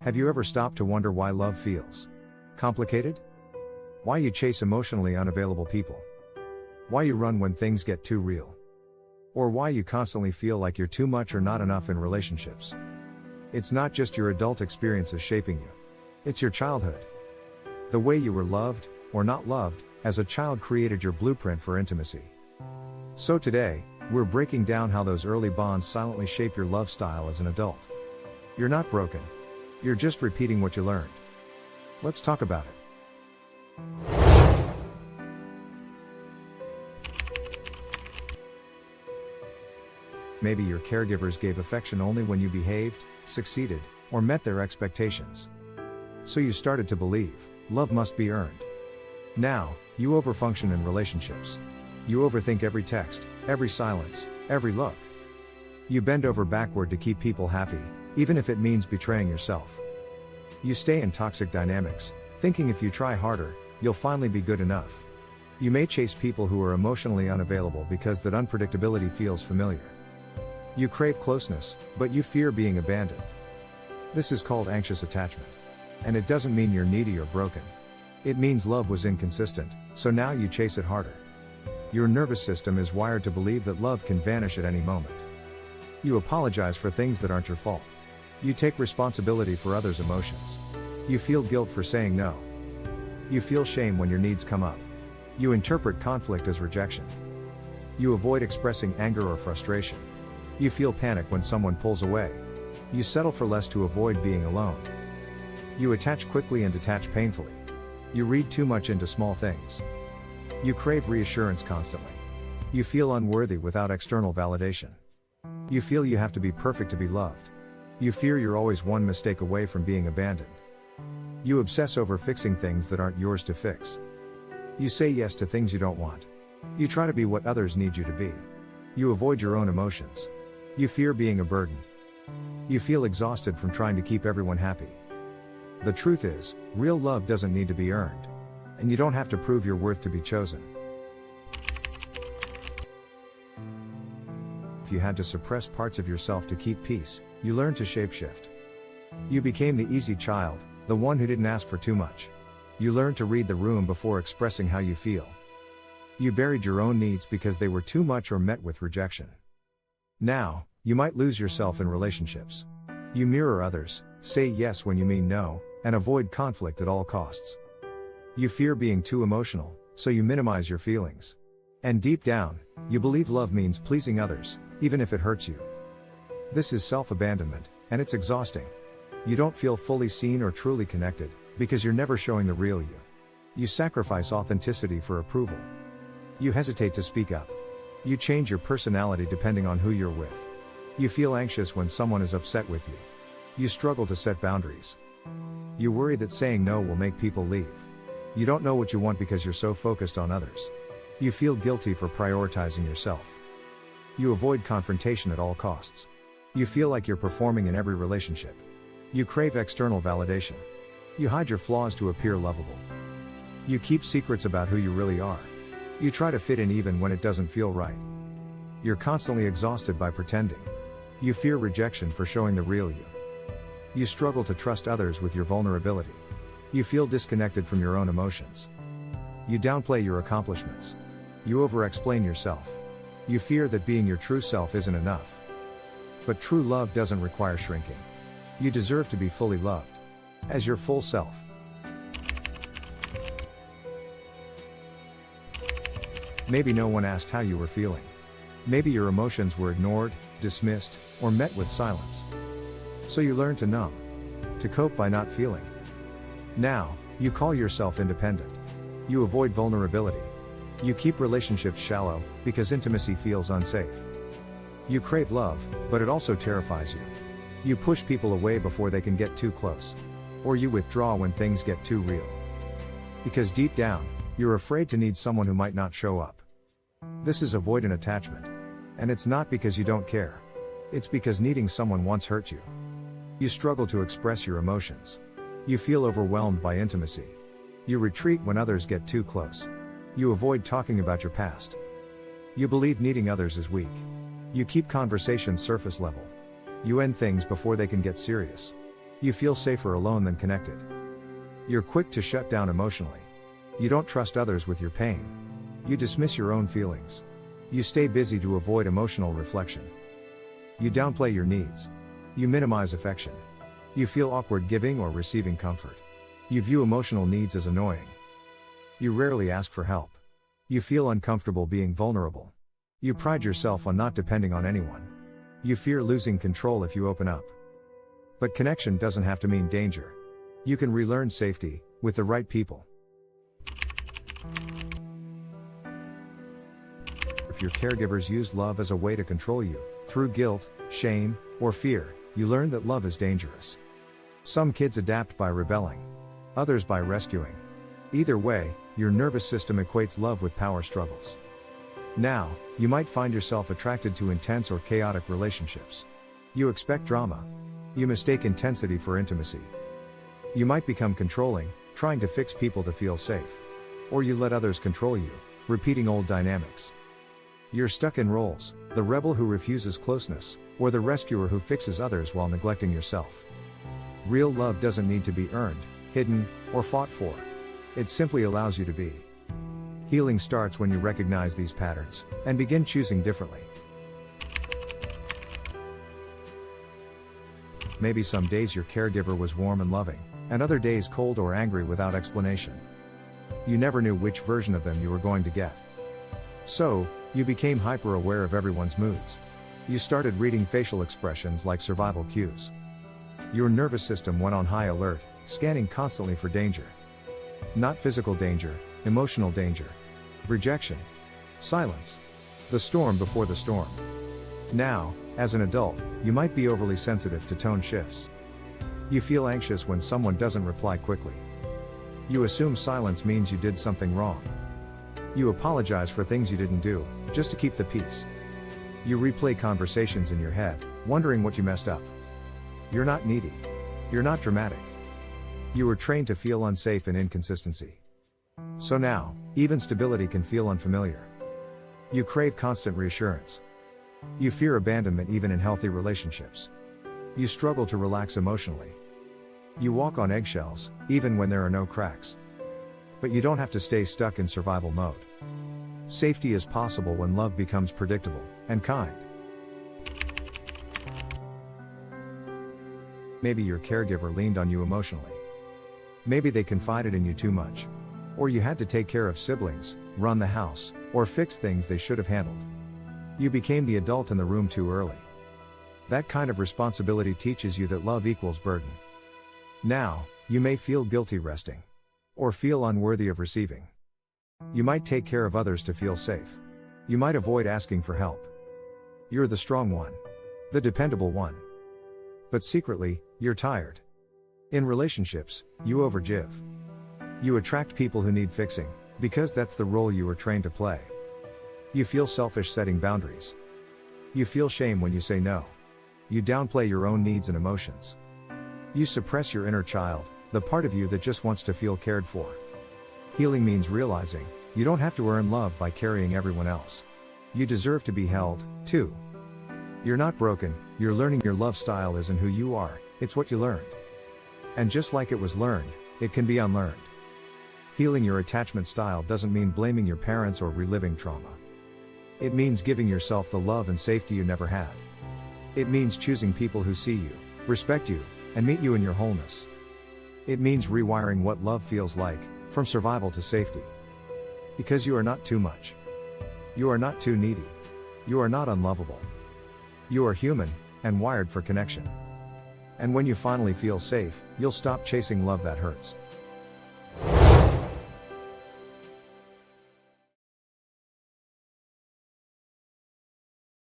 Have you ever stopped to wonder why love feels complicated? Why you chase emotionally unavailable people? Why you run when things get too real? Or why you constantly feel like you're too much or not enough in relationships? It's not just your adult experiences shaping you. It's your childhood. The way you were loved, or not loved, as a child created your blueprint for intimacy. So today, we're breaking down how those early bonds silently shape your love style as an adult. You're not broken. You're just repeating what you learned. Let's talk about it. Maybe your caregivers gave affection only when you behaved, succeeded, or met their expectations. So you started to believe, love must be earned. Now, you overfunction in relationships. You overthink every text, every silence, every look. You bend over backward to keep people happy, even if it means betraying yourself. You stay in toxic dynamics, thinking if you try harder, you'll finally be good enough. You may chase people who are emotionally unavailable because that unpredictability feels familiar. You crave closeness, but you fear being abandoned. This is called anxious attachment. And it doesn't mean you're needy or broken. It means love was inconsistent, so now you chase it harder. Your nervous system is wired to believe that love can vanish at any moment. You apologize for things that aren't your fault. You take responsibility for others' emotions. You feel guilt for saying no. You feel shame when your needs come up. You interpret conflict as rejection. You avoid expressing anger or frustration. You feel panic when someone pulls away. You settle for less to avoid being alone. You attach quickly and detach painfully. You read too much into small things. You crave reassurance constantly. You feel unworthy without external validation. You feel you have to be perfect to be loved. You fear you're always one mistake away from being abandoned. You obsess over fixing things that aren't yours to fix. You say yes to things you don't want. You try to be what others need you to be. You avoid your own emotions. You fear being a burden. You feel exhausted from trying to keep everyone happy. The truth is, real love doesn't need to be earned. And you don't have to prove your worth to be chosen. If you had to suppress parts of yourself to keep peace, you learned to shapeshift. You became the easy child, the one who didn't ask for too much. You learned to read the room before expressing how you feel. You buried your own needs because they were too much or met with rejection. Now, you might lose yourself in relationships. You mirror others, say yes when you mean no, and avoid conflict at all costs. You fear being too emotional, so you minimize your feelings. And deep down, you believe love means pleasing others, even if it hurts you. This is self-abandonment, and it's exhausting. You don't feel fully seen or truly connected, because you're never showing the real you. You sacrifice authenticity for approval. You hesitate to speak up. You change your personality depending on who you're with. You feel anxious when someone is upset with you. You struggle to set boundaries. You worry that saying no will make people leave. You don't know what you want because you're so focused on others. You feel guilty for prioritizing yourself. You avoid confrontation at all costs. You feel like you're performing in every relationship. You crave external validation. You hide your flaws to appear lovable. You keep secrets about who you really are. You try to fit in even when it doesn't feel right. You're constantly exhausted by pretending. You fear rejection for showing the real you. You struggle to trust others with your vulnerability. You feel disconnected from your own emotions. You downplay your accomplishments. You over-explain yourself. You fear that being your true self isn't enough. But true love doesn't require shrinking. You deserve to be fully loved. As your full self. Maybe no one asked how you were feeling. Maybe your emotions were ignored, dismissed, or met with silence. So you learned to numb. To cope by not feeling. Now, you call yourself independent. You avoid vulnerability. You keep relationships shallow, because intimacy feels unsafe. You crave love, but it also terrifies you. You push people away before they can get too close. Or you withdraw when things get too real. Because deep down, you're afraid to need someone who might not show up. This is avoidant attachment. And it's not because you don't care. It's because needing someone once hurt you. You struggle to express your emotions. You feel overwhelmed by intimacy. You retreat when others get too close. You avoid talking about your past. You believe needing others is weak. You keep conversations surface level. You end things before they can get serious. You feel safer alone than connected. You're quick to shut down emotionally. You don't trust others with your pain. You dismiss your own feelings. You stay busy to avoid emotional reflection. You downplay your needs. You minimize affection. You feel awkward giving or receiving comfort. You view emotional needs as annoying. You rarely ask for help. You feel uncomfortable being vulnerable. You pride yourself on not depending on anyone. You fear losing control if you open up. But connection doesn't have to mean danger. You can relearn safety, with the right people. If your caregivers used love as a way to control you, through guilt, shame, or fear, you learn that love is dangerous. Some kids adapt by rebelling. Others by rescuing. Either way, your nervous system equates love with power struggles. Now, you might find yourself attracted to intense or chaotic relationships. You expect drama. You mistake intensity for intimacy. You might become controlling, trying to fix people to feel safe. Or you let others control you, repeating old dynamics. You're stuck in roles, the rebel who refuses closeness, or the rescuer who fixes others while neglecting yourself. Real love doesn't need to be earned, hidden, or fought for. It simply allows you to be. Healing starts when you recognize these patterns, and begin choosing differently. Maybe some days your caregiver was warm and loving, and other days cold or angry without explanation. You never knew which version of them you were going to get. So, you became hyper-aware of everyone's moods. You started reading facial expressions like survival cues. Your nervous system went on high alert, scanning constantly for danger. Not physical danger, emotional danger. Rejection. Silence. The storm before the storm. Now, as an adult, you might be overly sensitive to tone shifts. You feel anxious when someone doesn't reply quickly. You assume silence means you did something wrong. You apologize for things you didn't do, just to keep the peace. You replay conversations in your head, wondering what you messed up. You're not needy. You're not dramatic. You were trained to feel unsafe in inconsistency. So now, even stability can feel unfamiliar. You crave constant reassurance. You fear abandonment even in healthy relationships. You struggle to relax emotionally. You walk on eggshells, even when there are no cracks. But you don't have to stay stuck in survival mode. Safety is possible when love becomes predictable and kind. Maybe your caregiver leaned on you emotionally. Maybe they confided in you too much. Or you had to take care of siblings, run the house, or fix things they should have handled. You became the adult in the room too early. That kind of responsibility teaches you that love equals burden. Now, you may feel guilty resting. Or feel unworthy of receiving. You might take care of others to feel safe. You might avoid asking for help. You're the strong one. The dependable one. But secretly, you're tired. In relationships, you overgive. You attract people who need fixing, because that's the role you were trained to play. You feel selfish setting boundaries. You feel shame when you say no. You downplay your own needs and emotions. You suppress your inner child, the part of you that just wants to feel cared for. Healing means realizing, you don't have to earn love by carrying everyone else. You deserve to be held, too. You're not broken, you're learning. Your love style isn't who you are, it's what you learned. And just like it was learned, it can be unlearned. Healing your attachment style doesn't mean blaming your parents or reliving trauma. It means giving yourself the love and safety you never had. It means choosing people who see you, respect you, and meet you in your wholeness. It means rewiring what love feels like, from survival to safety. Because you are not too much. You are not too needy. You are not unlovable. You are human, and wired for connection. And when you finally feel safe, you'll stop chasing love that hurts.